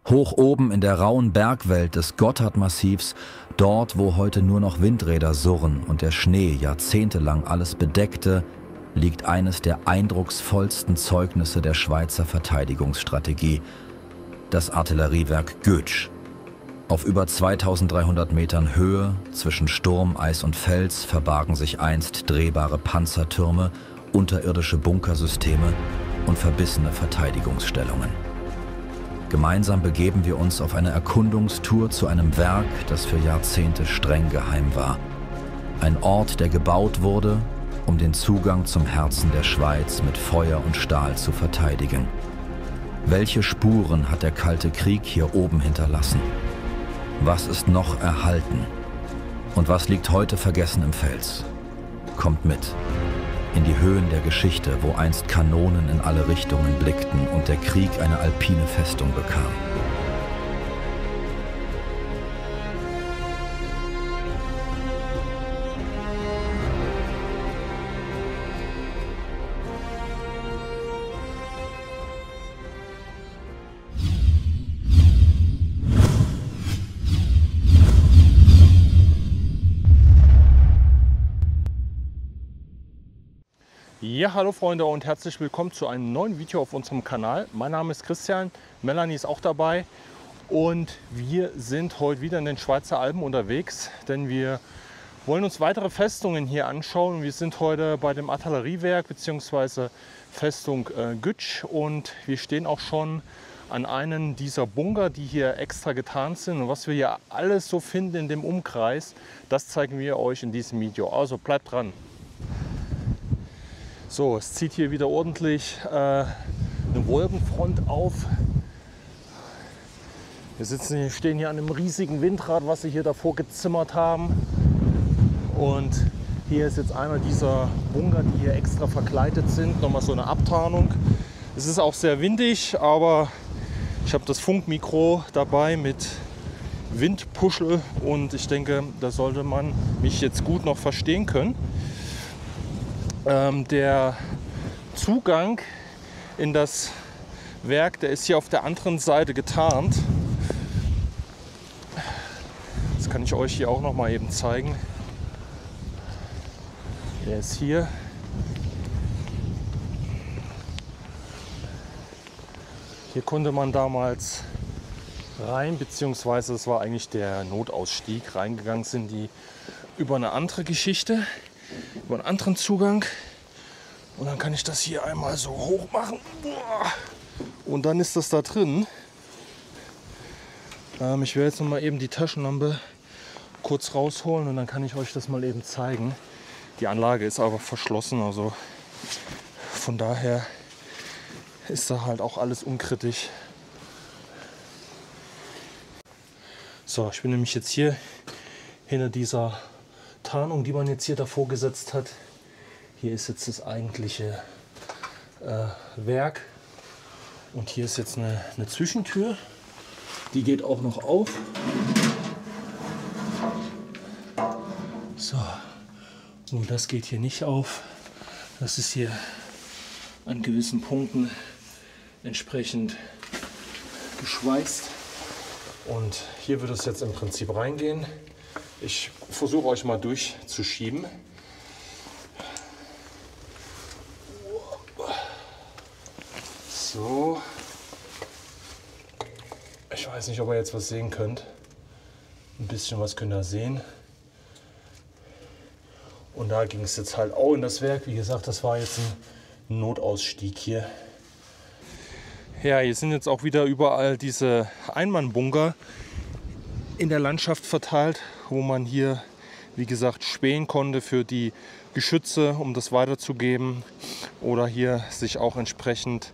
Hoch oben in der rauen Bergwelt des Gotthardmassivs, dort wo heute nur noch Windräder surren und der Schnee jahrzehntelang alles bedeckte, liegt eines der eindrucksvollsten Zeugnisse der Schweizer Verteidigungsstrategie, das Artilleriewerk Götsch. Auf über 2300 Metern Höhe, zwischen Sturm, Eis und Fels, verbargen sich einst drehbare Panzertürme, unterirdische Bunkersysteme und verbissene Verteidigungsstellungen. Gemeinsam begeben wir uns auf eine Erkundungstour zu einem Werk, das für Jahrzehnte streng geheim war. Ein Ort, der gebaut wurde, um den Zugang zum Herzen der Schweiz mit Feuer und Stahl zu verteidigen. Welche Spuren hat der Kalte Krieg hier oben hinterlassen? Was ist noch erhalten? Und was liegt heute vergessen im Fels? Kommt mit in die Höhen der Geschichte, wo einst Kanonen in alle Richtungen blickten und der Krieg eine alpine Festung bekam. Ja, hallo Freunde und herzlich willkommen zu einem neuen Video auf unserem Kanal. Mein Name ist Christian, Melanie ist auch dabei und wir sind heute wieder in den Schweizer Alpen unterwegs, denn wir wollen uns weitere Festungen hier anschauen. Wir sind heute bei dem Artilleriewerk bzw. Festung Götsch und wir stehen auch schon an einem dieser Bunker, die hier extra getarnt sind. Und was wir hier alles so finden in dem Umkreis, das zeigen wir euch in diesem Video. Also bleibt dran! So, es zieht hier wieder ordentlich eine Wolkenfront auf. Wir stehen hier an einem riesigen Windrad, was sie hier davor gezimmert haben. Und hier ist jetzt einer dieser Bunker, die hier extra verkleidet sind. Nochmal so eine Abtarnung. Es ist auch sehr windig, aber ich habe das Funkmikro dabei mit Windpuschel und ich denke, da sollte man mich jetzt gut noch verstehen können. Der Zugang in das Werk, der ist hier auf der anderen Seite getarnt. Das kann ich euch hier auch noch mal eben zeigen. Der ist hier. Hier konnte man damals rein, beziehungsweise es war eigentlich der Notausstieg. Reingegangen sind die über eine andere Geschichte. Über einen anderen Zugang und dann kann ich das hier einmal so hoch machen und dann ist das da drin. Ich werde jetzt noch mal eben die Taschenlampe kurz rausholen und dann kann ich euch das mal eben zeigen. Die Anlage ist aber verschlossen, also von daher ist da halt auch alles unkritisch. So, ich bin nämlich jetzt hier hinter dieser Tarnung, die man jetzt hier davor gesetzt hat. Hier ist jetzt das eigentliche Werk und hier ist jetzt eine Zwischentür, die geht auch noch auf. So, nur das geht hier nicht auf. Das ist hier an gewissen Punkten entsprechend geschweißt und hier wird es jetzt im Prinzip reingehen. Ich versuche euch mal durchzuschieben. So. Ich weiß nicht, ob ihr jetzt was sehen könnt. Ein bisschen was könnt ihr sehen. Und da ging es jetzt halt auch in das Werk. Wie gesagt, das war jetzt ein Notausstieg hier. Ja, hier sind jetzt auch wieder überall diese Einmannbunker in der Landschaft verteilt, wo man hier, wie gesagt, spähen konnte für die Geschütze, um das weiterzugeben oder hier sich auch entsprechend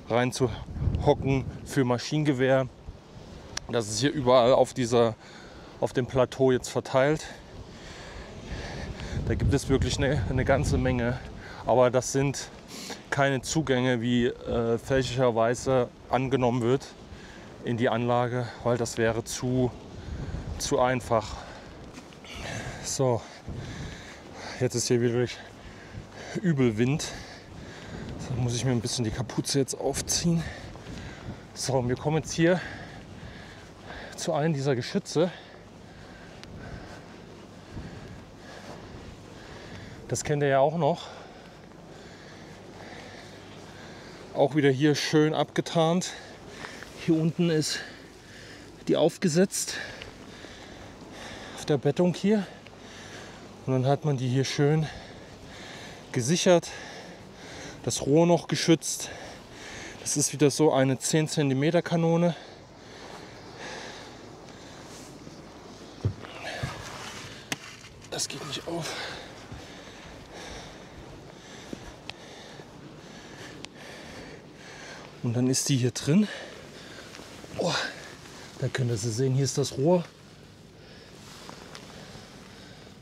reinzuhocken für Maschinengewehr. Das ist hier überall auf dem Plateau jetzt verteilt. Da gibt es wirklich eine ganze Menge, aber das sind keine Zugänge, wie fälschlicherweise angenommen wird in die Anlage, weil das wäre zu einfach. So, jetzt ist hier wirklich übel Wind. Da muss ich mir ein bisschen die Kapuze jetzt aufziehen. So, wir kommen jetzt hier zu einem dieser Geschütze. Das kennt ihr ja auch noch. Auch wieder hier schön abgetarnt. Hier unten ist die aufgesetzt auf der Bettung hier. Und dann hat man die hier schön gesichert. Das Rohr noch geschützt. Das ist wieder so eine 10 cm Kanone. Das geht nicht auf. Und dann ist die hier drin. Oh, da könnt ihr sie sehen, hier ist das Rohr.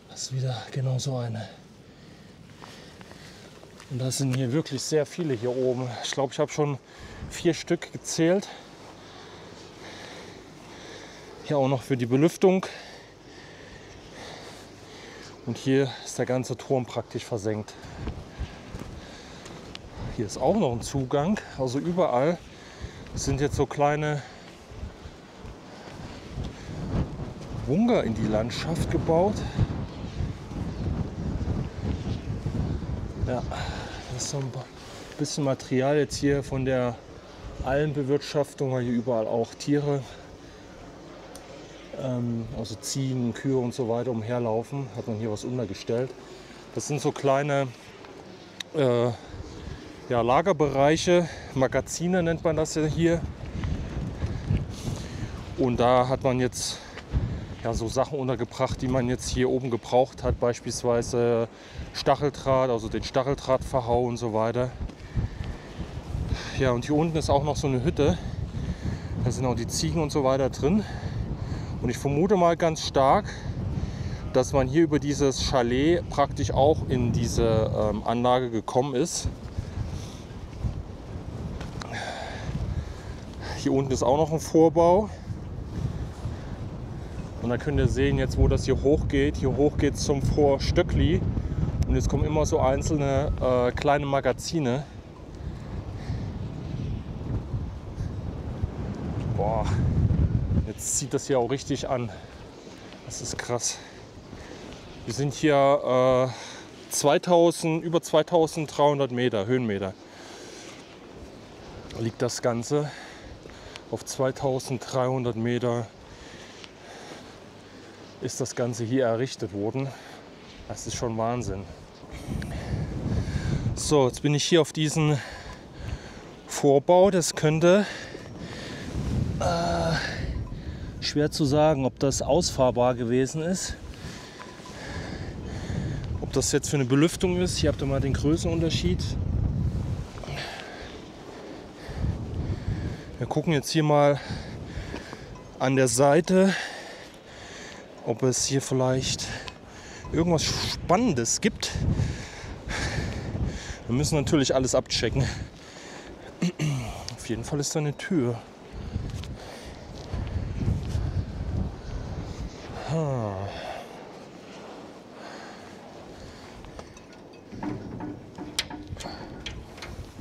Das ist wieder genau so eine. Und da sind hier wirklich sehr viele hier oben. Ich glaube, ich habe schon 4 Stück gezählt. Hier auch noch für die Belüftung. Und hier ist der ganze Turm praktisch versenkt. Hier ist auch noch ein Zugang. Also überall sind jetzt so kleine Bunker in die Landschaft gebaut. Ja, das ist so ein bisschen Material jetzt hier von der Almbewirtschaftung, weil hier überall auch Tiere, also Ziegen, Kühe und so weiter umherlaufen. Hat man hier was untergestellt. Das sind so kleine ja, Lagerbereiche, Magazine nennt man das ja hier. Und da hat man jetzt ja, so Sachen untergebracht, die man jetzt hier oben gebraucht hat, beispielsweise Stacheldraht, also den Stacheldrahtverhau und so weiter. Ja, und hier unten ist auch noch so eine Hütte. Da sind auch die Ziegen und so weiter drin. Und ich vermute mal ganz stark, dass man hier über dieses Chalet praktisch auch in diese Anlage gekommen ist. Hier unten ist auch noch ein Vorbau. Und da könnt ihr sehen, jetzt wo das hier hoch geht es zum Vorstöckli. Und jetzt kommen immer so einzelne kleine Magazine. Boah, jetzt zieht das hier auch richtig an. Das ist krass. Wir sind hier über 2300 Meter, Höhenmeter. Da liegt das Ganze auf 2300 Meter. Ist das Ganze hier errichtet worden. Das ist schon Wahnsinn. So, jetzt bin ich hier auf diesen Vorbau. Das könnte schwer zu sagen, ob das ausfahrbar gewesen ist. Ob das jetzt für eine Belüftung ist. Hier habt ihr mal den Größenunterschied. Wir gucken jetzt hier mal an der Seite, ob es hier vielleicht irgendwas Spannendes gibt. Wir müssen natürlich alles abchecken. Auf jeden Fall ist da eine Tür.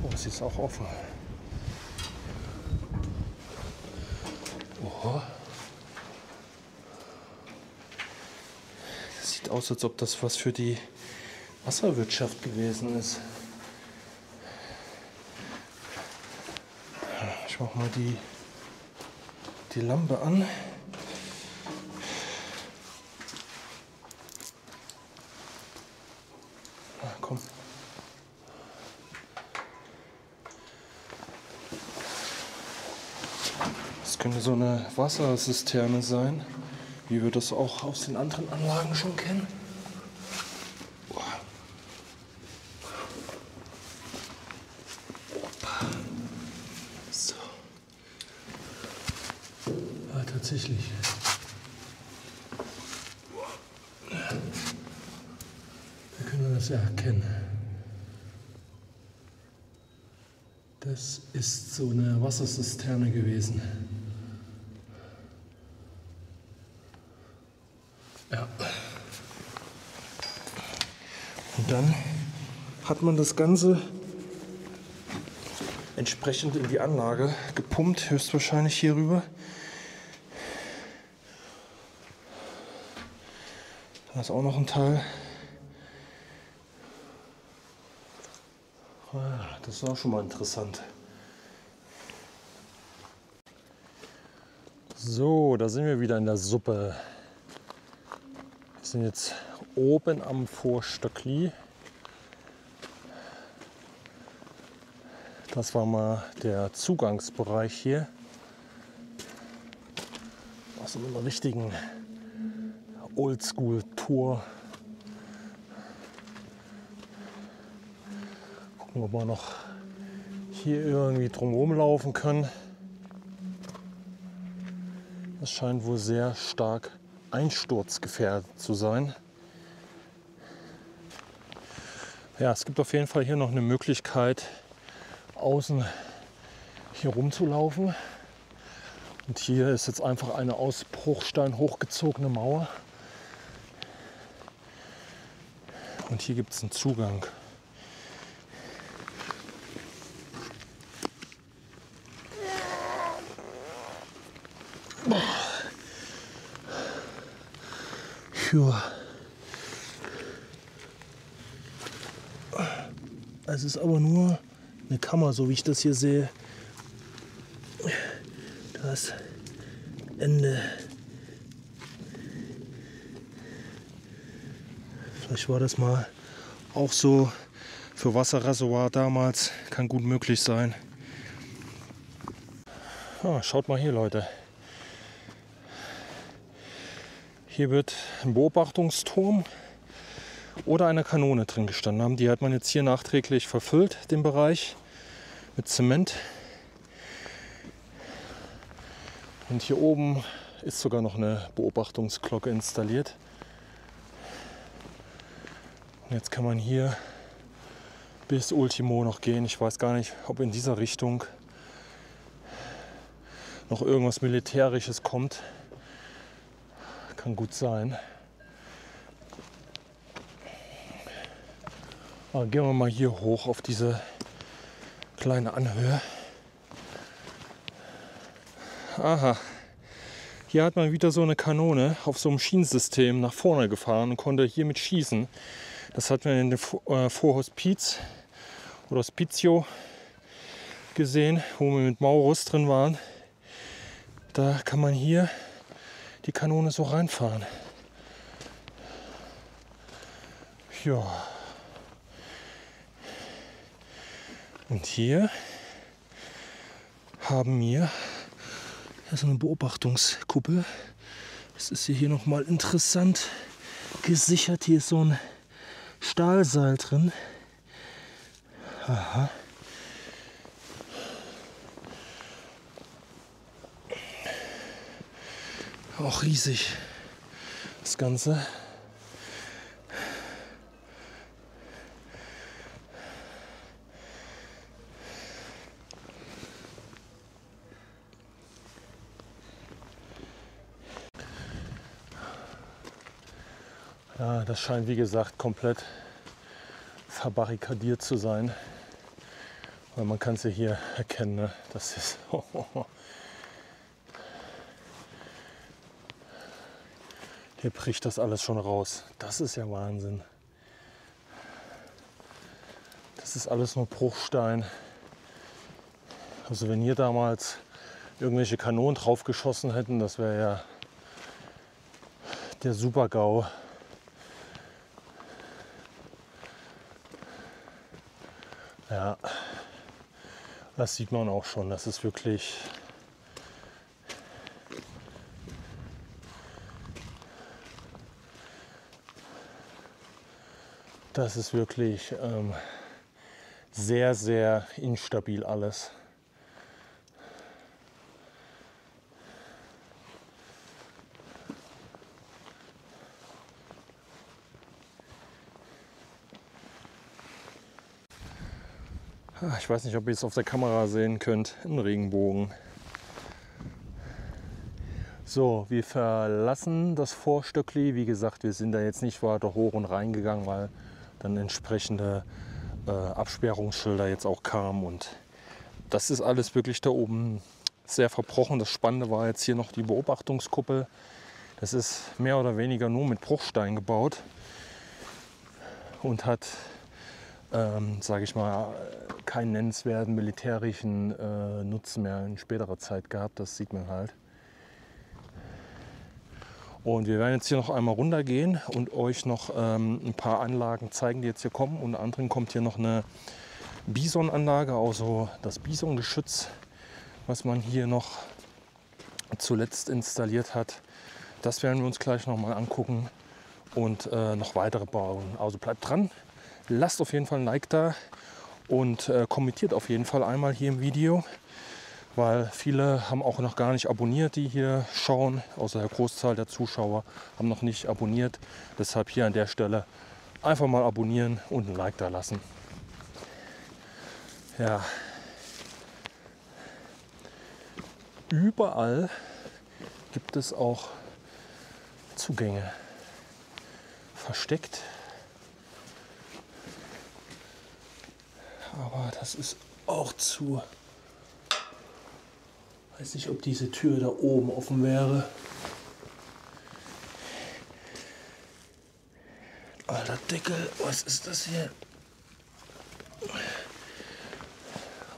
Oh, sie ist auch offen. Oh. Das sieht aus, als ob das was für die Wasserwirtschaft gewesen ist. Ich mach mal die Lampe an. Komm. Das könnte so eine Wasserzisterne sein, wie wir das auch aus den anderen Anlagen schon kennen. So. Ja, tatsächlich. Da können wir das ja erkennen. Das ist so eine Wasserzisterne gewesen. Ja. Und dann hat man das Ganze entsprechend in die Anlage gepumpt, höchstwahrscheinlich hier rüber. Da ist auch noch ein Teil. Das ist auch schon mal interessant. So, da sind wir wieder in der Suppe. Wir sind jetzt oben am Vorstöckli. Das war mal der Zugangsbereich hier. Aus so einer richtigen Oldschool-Tour. Gucken, ob wir noch hier irgendwie drumherum laufen können. Das scheint wohl sehr stark einsturzgefährdet zu sein. Ja, es gibt auf jeden Fall hier noch eine Möglichkeit, außen hier rumzulaufen. Und hier ist jetzt einfach eine aus Bruchstein hochgezogene Mauer. Und hier gibt es einen Zugang. Ja. Es ist aber nur eine Kammer, so wie ich das hier sehe. Das Ende. Vielleicht war das mal auch so für Wasserreservoir damals. Kann gut möglich sein. Schaut mal hier, Leute. Hier wird ein Beobachtungsturm oder eine Kanone drin gestanden haben. Die hat man jetzt hier nachträglich verfüllt, den Bereich, mit Zement. Und hier oben ist sogar noch eine Beobachtungsglocke installiert. Und jetzt kann man hier bis Ultimo noch gehen. Ich weiß gar nicht, ob in dieser Richtung noch irgendwas Militärisches kommt. Kann gut sein. Aber gehen wir mal hier hoch auf diese kleine Anhöhe. Aha, hier hat man wieder so eine Kanone auf so einem Schienensystem nach vorne gefahren und konnte hiermit schießen. Das hat man in dem Vorhospiz oder Hospizio gesehen, wo wir mit Maurus drin waren. Da kann man hier die Kanone so reinfahren. Ja. Und hier haben wir so eine Beobachtungskuppel. Das ist hier noch mal interessant gesichert. Hier ist so ein Stahlseil drin. Aha. Auch riesig, das Ganze. Ja, das scheint wie gesagt komplett verbarrikadiert zu sein. Weil man kann es ja hier erkennen, ne? Das ist hier bricht das alles schon raus. Das ist ja Wahnsinn. Das ist alles nur Bruchstein. Also wenn hier damals irgendwelche Kanonen drauf geschossen hätten, das wäre ja der Super-GAU. Ja, das sieht man auch schon. Das ist wirklich sehr, sehr instabil alles. Ich weiß nicht, ob ihr es auf der Kamera sehen könnt, ein Regenbogen. So, wir verlassen das Vorstöckli. Wie gesagt, wir sind da jetzt nicht weiter hoch und reingegangen, weil dann entsprechende Absperrungsschilder jetzt auch kamen und das ist alles wirklich da oben sehr verbrochen. Das Spannende war jetzt hier noch die Beobachtungskuppel. Das ist mehr oder weniger nur mit Bruchstein gebaut und hat, sage ich mal, keinen nennenswerten militärischen Nutzen mehr in späterer Zeit gehabt. Das sieht man halt. Und wir werden jetzt hier noch einmal runtergehen und euch noch ein paar Anlagen zeigen, die jetzt hier kommen. Unter anderem kommt hier noch eine Bisonanlage, also das Bisongeschütz, was man hier noch zuletzt installiert hat. Das werden wir uns gleich noch mal angucken und noch weitere bauen. Also bleibt dran, lasst auf jeden Fall ein Like da und kommentiert auf jeden Fall einmal hier im Video, weil viele haben auch noch gar nicht abonniert, die hier schauen. Außer der Großteil der Zuschauer haben noch nicht abonniert. Deshalb hier an der Stelle einfach mal abonnieren und ein Like da lassen. Ja. Überall gibt es auch Zugänge. Versteckt. Aber das ist auch zu. Weiß nicht, ob diese Tür da oben offen wäre. Alter Deckel, was ist das hier?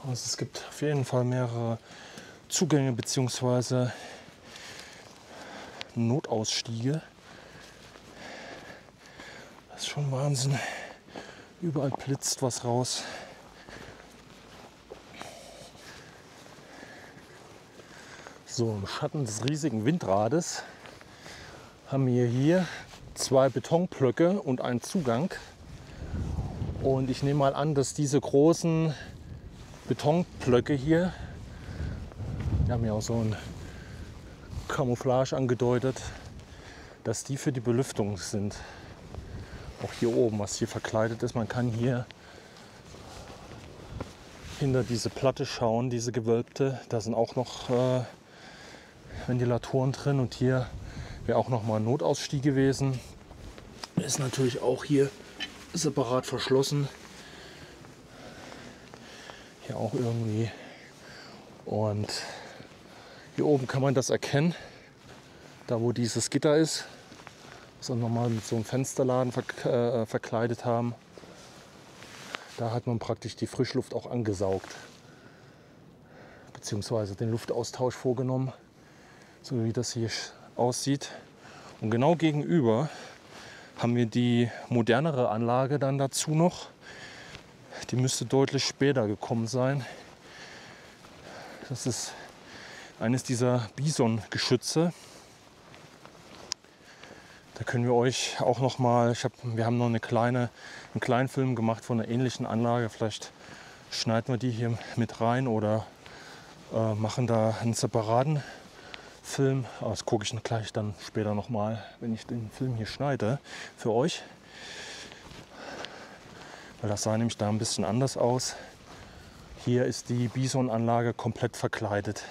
Also es gibt auf jeden Fall mehrere Zugänge bzw. Notausstiege. Das ist schon Wahnsinn. Überall blitzt was raus. So, im Schatten des riesigen Windrades haben wir hier 2 Betonblöcke und einen Zugang. Und ich nehme mal an, dass diese großen Betonblöcke hier, die haben ja auch so ein Camouflage angedeutet, dass die für die Belüftung sind. Auch hier oben, was hier verkleidet ist. Man kann hier hinter diese Platte schauen, diese gewölbte. Da sind auch noch Ventilatoren drin und hier wäre auch noch mal ein Notausstieg gewesen. Ist natürlich auch hier separat verschlossen. Hier auch irgendwie. Und hier oben kann man das erkennen, da wo dieses Gitter ist, was wir nochmal mit so einem Fensterladen verkleidet haben. Da hat man praktisch die Frischluft auch angesaugt, beziehungsweise den Luftaustausch vorgenommen, so wie das hier aussieht. Und genau gegenüber haben wir die modernere Anlage dann dazu noch. Die müsste deutlich später gekommen sein. Das ist eines dieser Bison-Geschütze. Da können wir euch auch noch mal, wir haben noch einen kleinen Film gemacht von einer ähnlichen Anlage. Vielleicht schneiden wir die hier mit rein oder machen da einen separaten Film. Aber das gucke ich gleich dann später noch mal, wenn ich den Film hier schneide, für euch. Weil das sah nämlich da ein bisschen anders aus. Hier ist die Bison-Anlage komplett verkleidet.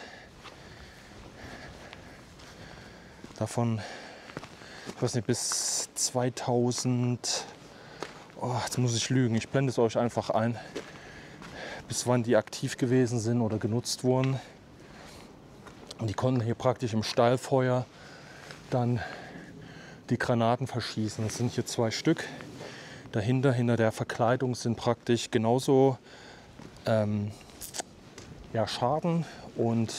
Davon, ich weiß nicht, bis 2000, jetzt muss ich lügen, ich blende es euch einfach ein, bis wann die aktiv gewesen sind oder genutzt wurden. Und die konnten hier praktisch im Steilfeuer dann die Granaten verschießen. Das sind hier 2 Stück. Dahinter, hinter der Verkleidung, sind praktisch genauso Schaden. Und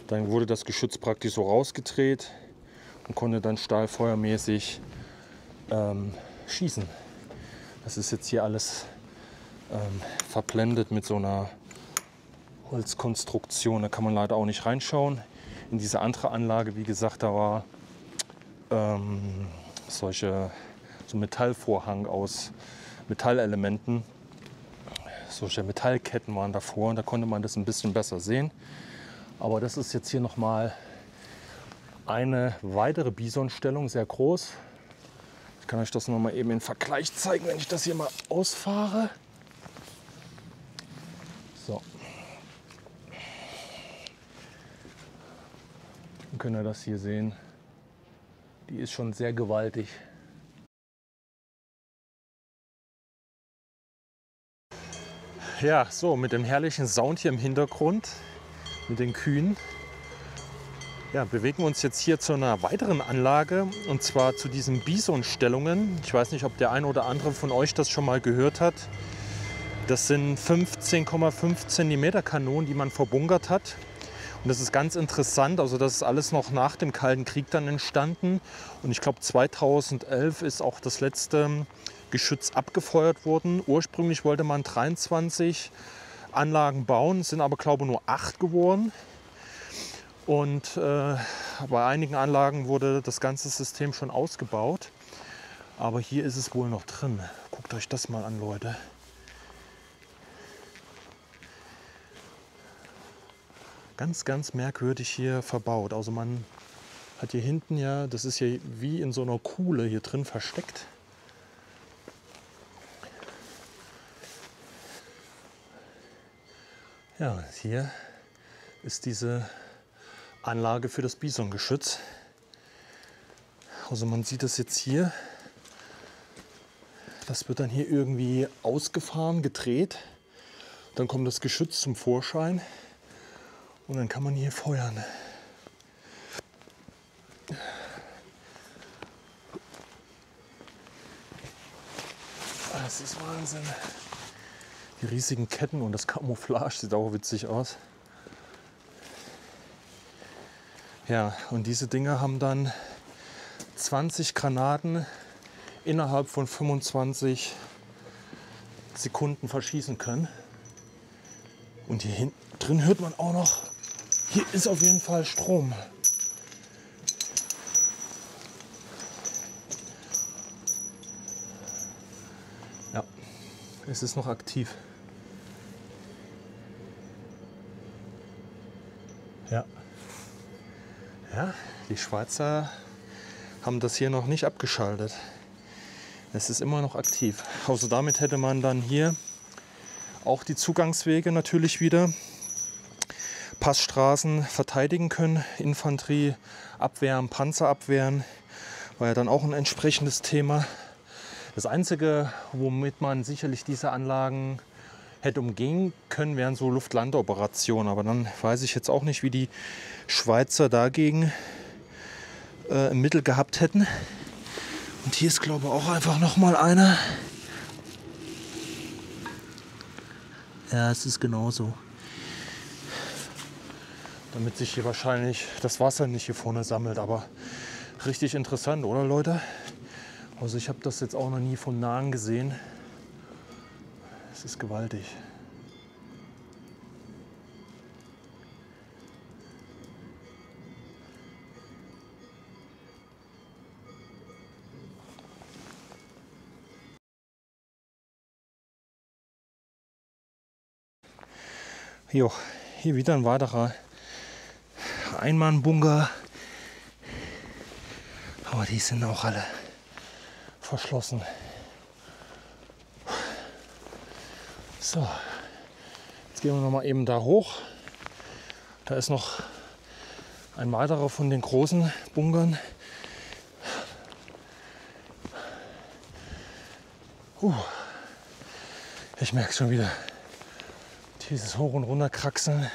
dann wurde das Geschütz praktisch so rausgedreht und konnte dann stahlfeuermäßig schießen. Das ist jetzt hier alles verblendet mit so einer Holzkonstruktion. Da kann man leider auch nicht reinschauen. In diese andere Anlage, wie gesagt, da war so Metallvorhang aus Metallelementen. Solche Metallketten waren davor und da konnte man das ein bisschen besser sehen. Aber das ist jetzt hier nochmal eine weitere Bisonstellung, sehr groß. Ich kann euch das nochmal eben in Vergleich zeigen, wenn ich das hier mal ausfahre. So. Dann könnt ihr das hier sehen. Die ist schon sehr gewaltig. Ja, so mit dem herrlichen Sound hier im Hintergrund, mit den Kühen, ja, bewegen wir uns jetzt hier zu einer weiteren Anlage, und zwar zu diesen Bison-Stellungen. Ich weiß nicht, ob der eine oder andere von euch das schon mal gehört hat. Das sind 15,5 cm Kanonen, die man verbunkert hat. Und das ist ganz interessant, also das ist alles noch nach dem Kalten Krieg dann entstanden. Und ich glaube 2011 ist auch das letzte Geschütz abgefeuert worden. Ursprünglich wollte man 23 Anlagen bauen, sind aber glaube ich nur 8 geworden. Und bei einigen Anlagen wurde das ganze System schon ausgebaut. Aber hier ist es wohl noch drin. Guckt euch das mal an, Leute. Ganz, ganz merkwürdig hier verbaut. Also man hat hier hinten ja, das ist ja wie in so einer Kuhle hier drin versteckt. Ja, hier ist diese Anlage für das Bisongeschütz. Also man sieht das jetzt hier. Das wird dann hier irgendwie ausgefahren, gedreht. Dann kommt das Geschütz zum Vorschein. Und dann kann man hier feuern. Das ist Wahnsinn. Die riesigen Ketten und das Camouflage sieht auch witzig aus. Ja, und diese Dinger haben dann 20 Granaten innerhalb von 25 Sekunden verschießen können. Und hier hinten drin hört man auch noch, hier ist auf jeden Fall Strom. Ja, es ist noch aktiv. Ja. Ja, die Schweizer haben das hier noch nicht abgeschaltet. Es ist immer noch aktiv. Also damit hätte man dann hier auch die Zugangswege natürlich wieder, Passstraßen verteidigen können, Infanterie abwehren, Panzer abwehren, war ja dann auch ein entsprechendes Thema. Das Einzige, womit man sicherlich diese Anlagen hätte umgehen können, wären so Luft-Land-Operationen. Aber dann weiß ich jetzt auch nicht, wie die Schweizer dagegen ein Mittel gehabt hätten. Und hier ist, glaube ich, auch einfach noch mal einer. Ja, es ist genauso. Damit sich hier wahrscheinlich das Wasser nicht hier vorne sammelt. Aber richtig interessant, oder Leute? Also ich habe das jetzt auch noch nie von nahen gesehen. Es ist gewaltig. Jo, hier wieder ein weiterer Einmannbunker. Aber die sind auch alle verschlossen. So, jetzt gehen wir noch mal eben da hoch. Da ist noch ein weiterer von den großen Bunkern. Ich merke schon wieder. Dieses Hoch- und Runterkraxeln.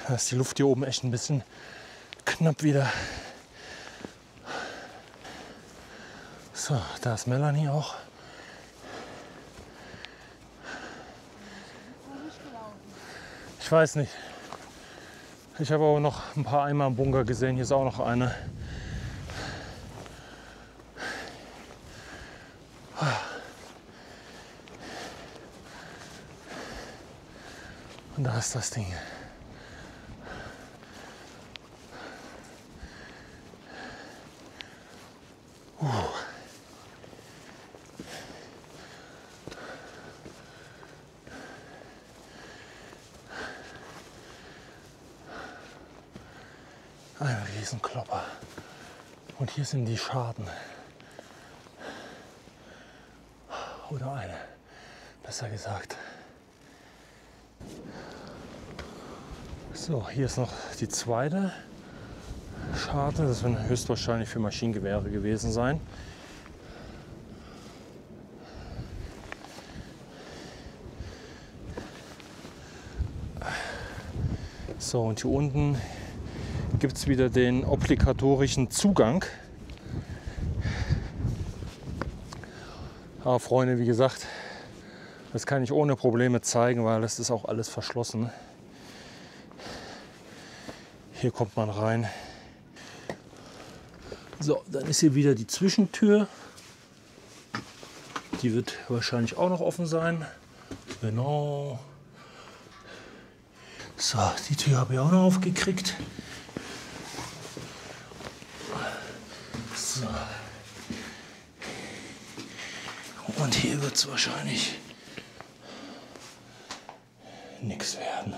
Da ist die Luft hier oben echt ein bisschen knapp wieder. So, da ist Melanie auch. Ich weiß nicht. Ich habe aber noch ein paar Eimer im Bunker gesehen. Hier ist auch noch eine. Und da ist das Ding. Ein Riesenklopper. Und hier sind die Schaden. Oder eine, besser gesagt. So, hier ist noch die zweite Scharte. Das wird höchstwahrscheinlich für Maschinengewehre gewesen sein. So, und hier unten gibt es wieder den obligatorischen Zugang. Aber Freunde, wie gesagt, das kann ich ohne Probleme zeigen, weil das ist auch alles verschlossen. Hier kommt man rein. So, dann ist hier wieder die Zwischentür. Die wird wahrscheinlich auch noch offen sein. Genau. So, die Tür habe ich auch noch aufgekriegt. So. Und hier wird es wahrscheinlich nichts werden.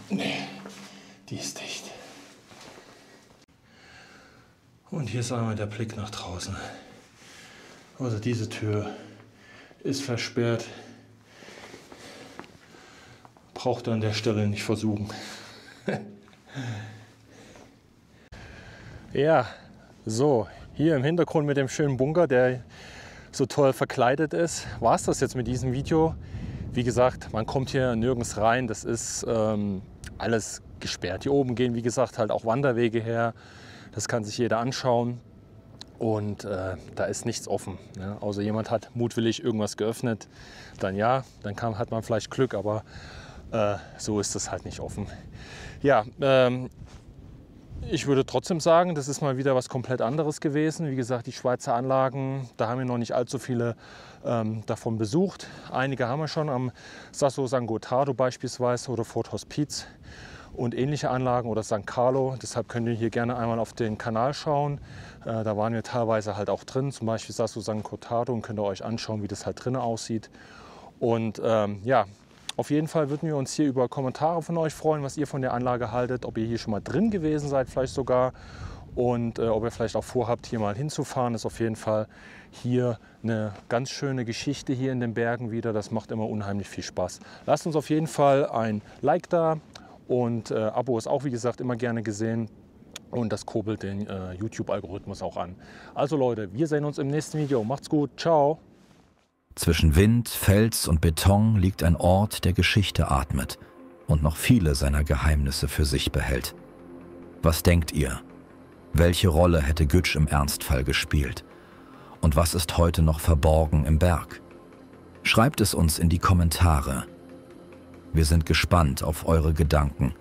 Nee, die ist dicht. Und hier ist einmal der Blick nach draußen. Also diese Tür ist versperrt. Braucht ihr an der Stelle nicht versuchen. Ja, so, hier im Hintergrund mit dem schönen Bunker, der so toll verkleidet ist, war es das jetzt mit diesem Video. Wie gesagt, man kommt hier nirgends rein, das ist alles gesperrt. Hier oben gehen, wie gesagt, halt auch Wanderwege her. Das kann sich jeder anschauen und da ist nichts offen. Ja? Außer jemand hat mutwillig irgendwas geöffnet, dann ja, dann hat man vielleicht Glück, aber so ist das halt nicht offen. Ja, ich würde trotzdem sagen, das ist mal wieder was komplett anderes gewesen. Wie gesagt, die Schweizer Anlagen, da haben wir noch nicht allzu viele davon besucht. Einige haben wir schon am Sasso San Gottardo beispielsweise oder Fort Hospiz und ähnliche Anlagen oder San Carlo. Deshalb könnt ihr hier gerne einmal auf den Kanal schauen. Da waren wir teilweise halt auch drin, zum Beispiel Sasso San Gottardo, und könnt ihr euch anschauen, wie das halt drinnen aussieht. Und ja, auf jeden Fall würden wir uns hier über Kommentare von euch freuen, was ihr von der Anlage haltet, ob ihr hier schon mal drin gewesen seid vielleicht sogar und ob ihr vielleicht auch vorhabt, hier mal hinzufahren. Das ist auf jeden Fall hier eine ganz schöne Geschichte hier in den Bergen wieder. Das macht immer unheimlich viel Spaß. Lasst uns auf jeden Fall ein Like da und Abo ist auch, wie gesagt, immer gerne gesehen. Und das kurbelt den YouTube-Algorithmus auch an. Also Leute, wir sehen uns im nächsten Video. Macht's gut. Ciao. Zwischen Wind, Fels und Beton liegt ein Ort, der Geschichte atmet und noch viele seiner Geheimnisse für sich behält. Was denkt ihr? Welche Rolle hätte Gütsch im Ernstfall gespielt? Und was ist heute noch verborgen im Berg? Schreibt es uns in die Kommentare. Wir sind gespannt auf eure Gedanken.